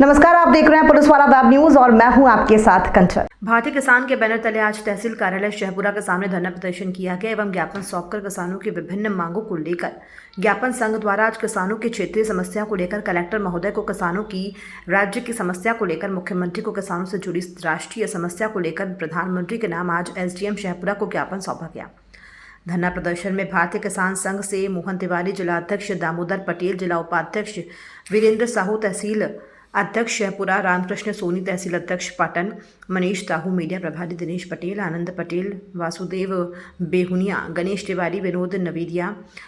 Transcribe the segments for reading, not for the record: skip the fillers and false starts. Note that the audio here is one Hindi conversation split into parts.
नमस्कार, आप देख रहे हैं पुलिस वाला वेब न्यूज और मैं हूं आपके साथ कंचन। भारतीय किसान के बैनर तले आज तहसील कार्यालय शहपुरा के सामने धरना प्रदर्शन किया गया एवं ज्ञापन सौंपकर किसानों की विभिन्न मांगों को लेकर ज्ञापन संघ द्वारा आज किसानों की क्षेत्रीय समस्या को लेकर कलेक्टर महोदय को, किसानों की राज्य की समस्या को लेकर मुख्यमंत्री को, किसानों से जुड़ी राष्ट्रीय समस्या को लेकर प्रधानमंत्री के नाम आज एसडीएम शहपुरा को ज्ञापन सौंपा गया। धरना प्रदर्शन में भारतीय किसान संघ से मोहन तिवारी, जिला अध्यक्ष दामोदर पटेल, जिला उपाध्यक्ष वीरेंद्र साहू, तहसील अध्यक्ष शहपुरा रामकृष्ण सोनी, तहसील अध्यक्ष पाटन मनीष साहू, मीडिया प्रभारी दिनेश पटेल, आनंद पटेल, वासुदेव बेहुनिया, गणेश तिवारी, विनोद नवेदिया,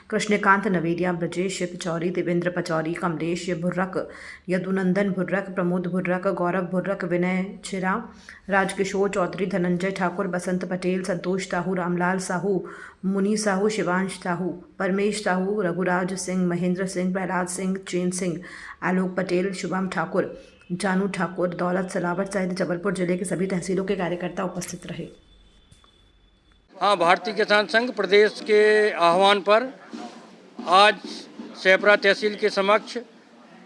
कृष्णकांत नवेदिया, ब्रजेश पचौरी, देवेंद्र पचौरी, कमलेश भुर्रक, यदुनंदन भुर्रक, प्रमोद भुर्रक, गौरव भुर्रक, विनय चिरा, राजकिशोर चौधरी, धनंजय ठाकुर, बसंत पटेल, संतोष साहू, रामलाल साहू, मुनि साहू, शिवांश साहू, परमेश साहू, रघुराज सिंह, महेंद्र सिंह, प्रहलाद सिंह, चैन सिंह, आलोक पटेल, शुभम ठाकुर, जानू ठाकुर, दौलत सलावत सहित जबलपुर जिले के सभी तहसीलों के कार्यकर्ता उपस्थित रहे। हाँ, भारतीय किसान संघ प्रदेश के आह्वान पर आज शहपुरा तहसील के समक्ष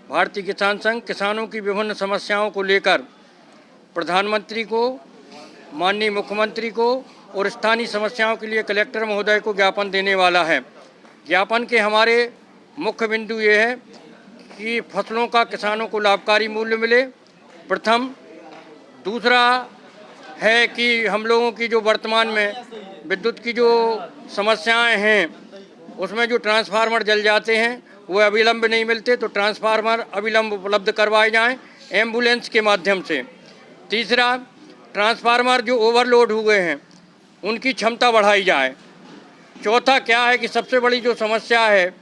भारतीय किसान संघ किसानों की विभिन्न समस्याओं को लेकर प्रधानमंत्री को, माननीय मुख्यमंत्री को और स्थानीय समस्याओं के लिए कलेक्टर महोदय को ज्ञापन देने वाला है। ज्ञापन के हमारे मुख्य बिंदु ये है कि फसलों का किसानों को लाभकारी मूल्य मिले, प्रथम। दूसरा है कि हम लोगों की जो वर्तमान में विद्युत की जो समस्याएं हैं, उसमें जो ट्रांसफार्मर जल जाते हैं वो अविलंब नहीं मिलते, तो ट्रांसफार्मर अविलंब उपलब्ध करवाए जाएं एम्बुलेंस के माध्यम से। तीसरा, ट्रांसफार्मर जो ओवरलोड हुए हैं उनकी क्षमता बढ़ाई जाए। चौथा क्या है कि सबसे बड़ी जो समस्या है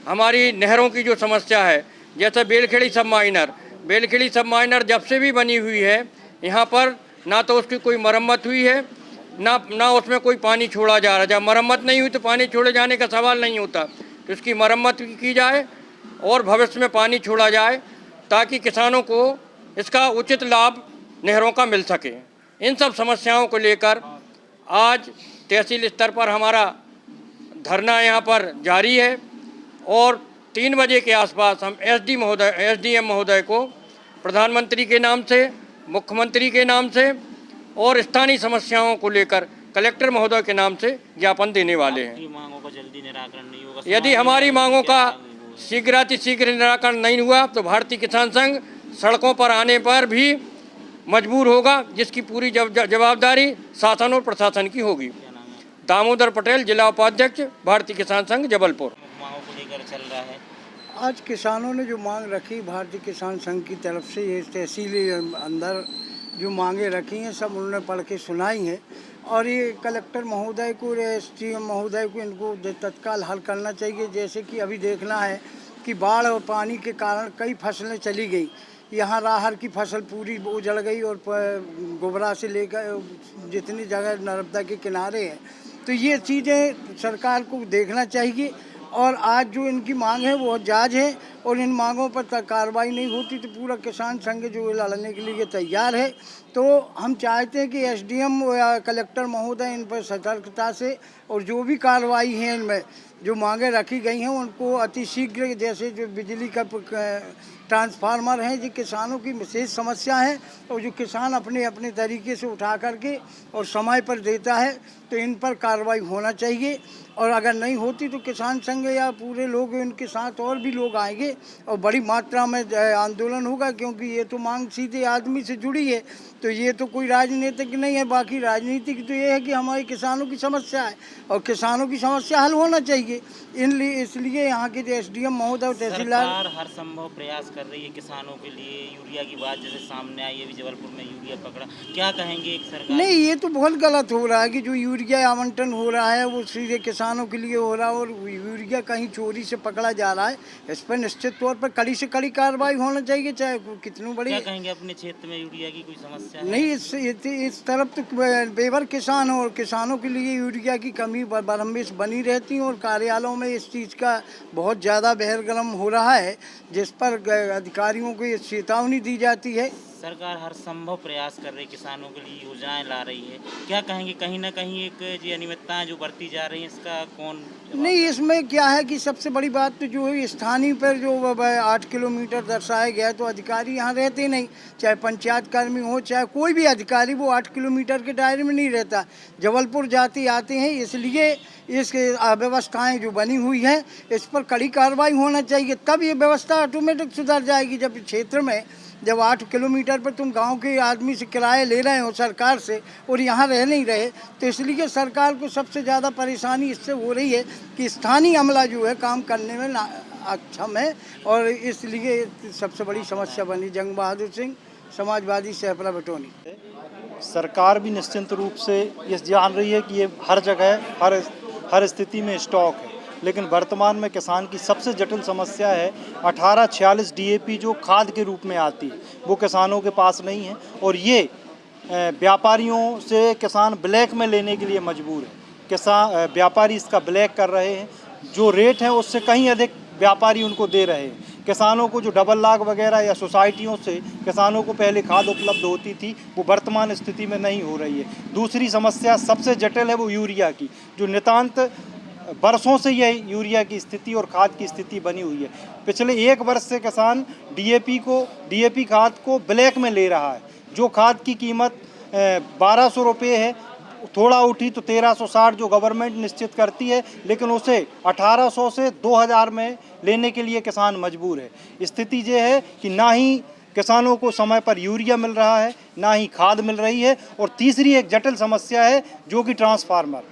हमारी नहरों की जो समस्या है, जैसे बेलखेड़ी सब माइनर जब से भी बनी हुई है, यहाँ पर ना तो उसकी कोई मरम्मत हुई है, ना उसमें कोई पानी छोड़ा जा रहा। जब मरम्मत नहीं हुई तो पानी छोड़े जाने का सवाल नहीं होता, तो इसकी मरम्मत की जाए और भविष्य में पानी छोड़ा जाए ताकि किसानों को इसका उचित लाभ नहरों का मिल सके। इन सब समस्याओं को लेकर आज तहसील स्तर पर हमारा धरना यहाँ पर जारी है और 3 बजे के आसपास हम एसडीएम महोदय को प्रधानमंत्री के नाम से, मुख्यमंत्री के नाम से और स्थानीय समस्याओं को लेकर कलेक्टर महोदय के नाम से ज्ञापन देने वाले हैं। मांगों का जल्दी निराकरण नहीं होगा, यदि हमारी मांगों का शीघ्र निराकरण नहीं हुआ तो भारतीय किसान संघ सड़कों पर आने पर भी मजबूर होगा, जिसकी पूरी जवाबदारी शासन और प्रशासन की होगी। दामोदर पटेल, जिला उपाध्यक्ष, भारतीय किसान संघ, जबलपुर। मांगों को लेकर चल रहा है। आज किसानों ने जो मांग रखी भारतीय किसान संघ की तरफ से, ये तहसीली अंदर जो मांगे रखी हैं सब उन्होंने पढ़ के सुनाई हैं और ये कलेक्टर महोदय को, एसडीएम महोदय को इनको तत्काल हल करना चाहिए। जैसे कि अभी देखना है कि बाढ़ और पानी के कारण कई फसलें चली गई। यहाँ राहर की फसल पूरी उजड़ गई और गोबरा से लेकर जितनी जगह नर्मदा के किनारे है, तो ये चीज़ें सरकार को देखना चाहिए। और आज जो इनकी मांग है वो जायज़ है और इन मांगों पर कार्रवाई नहीं होती तो पूरा किसान संघ जो लड़ने के लिए तैयार है। तो हम चाहते हैं कि एसडीएम या कलेक्टर महोदय इन पर सतर्कता से और जो भी कार्रवाई है इनमें जो मांगे रखी गई हैं उनको अतिशीघ्र, जैसे जो बिजली का ट्रांसफार्मर है, जो किसानों की विशेष समस्या है और जो किसान अपने अपने तरीके से उठा करके और समय पर देता है, तो इन पर कार्रवाई होना चाहिए। और अगर नहीं होती तो किसान संघ या पूरे लोग इनके साथ और भी लोग आएंगे और बड़ी मात्रा में आंदोलन होगा, क्योंकि ये तो मांग सीधे आदमी से जुड़ी है, तो ये तो कोई राजनीतिक नहीं है। बाकी राजनीतिक तो ये है कि हमारे किसानों की समस्या है और किसानों की समस्या हल होना चाहिए। इसलिए यहाँ के जो एसडीएम महोदय, तहसीलदार, सरकार हर संभव प्रयास कर रही है किसानों के लिए। यूरिया की बात जैसे सामने आई है, भी जबलपुर में यूरिया पकड़ा, क्या कहेंगे एक सरकार? नहीं, ये तो बहुत गलत हो रहा है कि जो यूरिया आवंटन हो रहा है वो सीधे किसानों के लिए हो रहा है और यूरिया कहीं चोरी से पकड़ा जा रहा है। इस पर निश्चित तौर पर कड़ी से कड़ी कार्रवाई होना चाहिए, चाहे कितनी बड़ी। क्या कहेंगे अपने क्षेत्र में यूरिया की कोई समस्या है? नहीं, इस तरफ तो बेवर किसान और किसानों के लिए यूरिया की कमी बरहमेश बनी रहती है और कार्यालयों में इस चीज़ का बहुत ज़्यादा बहरगर्म हो रहा है, जिस पर अधिकारियों को ये चेतावनी दी जाती है सरकार हर संभव प्रयास कर रही है, किसानों के लिए योजनाएं ला रही है। क्या कहेंगे, कहीं ना कहीं एक जो अनियमितताएं जो बढ़ती जा रही हैं, इसका कौन नहीं, इसमें क्या है कि सबसे बड़ी बात तो जो है स्थानीय पर जो 8 किलोमीटर दर्शाया गया है, तो अधिकारी यहाँ रहते नहीं, चाहे पंचायत कर्मी हो चाहे कोई भी अधिकारी, वो 8 किलोमीटर के दायरे में नहीं रहता। जबलपुर जाते आते हैं, इसलिए इस अव्यवस्थाएं जो बनी हुई हैं इस पर कड़ी कार्रवाई होना चाहिए, तब ये व्यवस्था ऑटोमेटिक सुधर जाएगी। जब क्षेत्र में जब 8 किलोमीटर पर तुम गांव के आदमी से किराए ले रहे हो सरकार से और यहाँ रह नहीं रहे, तो इसलिए सरकार को सबसे ज़्यादा परेशानी इससे हो रही है कि स्थानीय अमला जो है काम करने में अक्षम है, और इसलिए सबसे बड़ी समस्या बनी। जंग बहादुर सिंह, समाजवादी, सेपरा बटोनी। सरकार भी निश्चित रूप से ये जान रही है कि ये हर जगह हर स्थिति में स्टॉक है, लेकिन वर्तमान में किसान की सबसे जटिल समस्या है 1846 DAP जो खाद के रूप में आती है, वो किसानों के पास नहीं है, और ये व्यापारियों से किसान ब्लैक में लेने के लिए मजबूर है। व्यापारी इसका ब्लैक कर रहे हैं, जो रेट है उससे कहीं अधिक व्यापारी उनको दे रहे हैं। किसानों को जो डबल लाख वगैरह या सोसाइटियों से किसानों को पहले खाद उपलब्ध होती थी, वो वर्तमान स्थिति में नहीं हो रही है। दूसरी समस्या सबसे जटिल है वो यूरिया की, जो नितांत वर्षों से यह यूरिया की स्थिति और खाद की स्थिति बनी हुई है। पिछले 1 वर्ष से किसान DAP खाद को ब्लैक में ले रहा है, जो खाद की कीमत 1200 रुपये है, थोड़ा उठी तो 1360 जो गवर्नमेंट निश्चित करती है, लेकिन उसे 1800 से 2000 में लेने के लिए किसान मजबूर है। स्थिति ये है कि ना ही किसानों को समय पर यूरिया मिल रहा है, ना ही खाद मिल रही है, और तीसरी एक जटिल समस्या है जो कि ट्रांसफार्मर।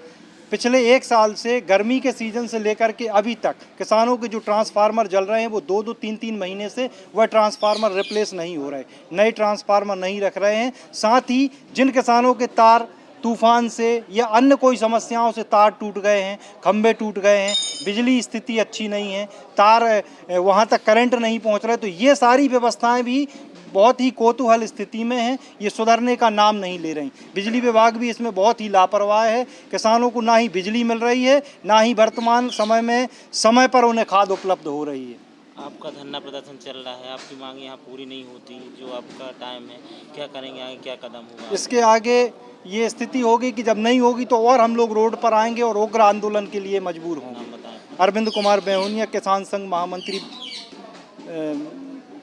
पिछले 1 साल से गर्मी के सीज़न से लेकर के अभी तक किसानों के जो ट्रांसफार्मर जल रहे हैं वो 2-2, 3-3 महीने से वह ट्रांसफार्मर रिप्लेस नहीं हो रहे, नए ट्रांसफार्मर नहीं रख रहे हैं। साथ ही जिन किसानों के तार तूफान से या अन्य कोई समस्याओं से तार टूट गए हैं, खंभे टूट गए हैं, बिजली स्थिति अच्छी नहीं है, तार वहाँ तक करंट नहीं पहुँच रहे, तो ये सारी व्यवस्थाएं भी बहुत ही कोतूहल स्थिति में हैं, ये सुधरने का नाम नहीं ले रही। बिजली विभाग भी इसमें बहुत ही लापरवाह है, किसानों को ना ही बिजली मिल रही है, ना ही वर्तमान समय में समय पर उन्हें खाद उपलब्ध हो रही है। आपका धरना प्रदर्शन चल रहा है, आपकी मांग यहाँ पूरी नहीं होती, जो आपका टाइम है, क्या करेंगे आगे, क्या कदम होगा? इसके आगे ये स्थिति होगी कि जब नहीं होगी तो और हम लोग रोड पर आएंगे और उग्र आंदोलन के लिए मजबूर होंगे। अरविंद कुमार बेहुनिया, किसान संघ महामंत्री,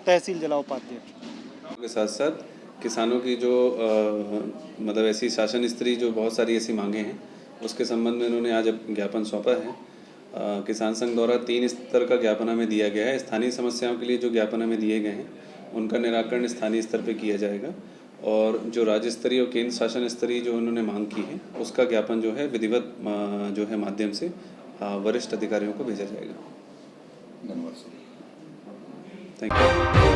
तहसील जिला उपाध्यक्ष। के साथ साथ किसानों की जो मतलब ऐसी शासन स्तरीय जो बहुत सारी ऐसी मांगे हैं, उसके संबंध में इन्होंने आज ज्ञापन सौंपा है। किसान संघ द्वारा 3 स्तर का ज्ञापन हमें दिया गया है। स्थानीय समस्याओं के लिए जो ज्ञापन हमें दिए गए हैं उनका निराकरण स्थानीय स्तर पर किया जाएगा, और जो राज्य स्तरीय और केंद्र शासन स्तरीय जो उन्होंने मांग की है उसका ज्ञापन जो है विधिवत जो है माध्यम से वरिष्ठ अधिकारियों को भेजा जाएगा। धन्यवाद। Thank you.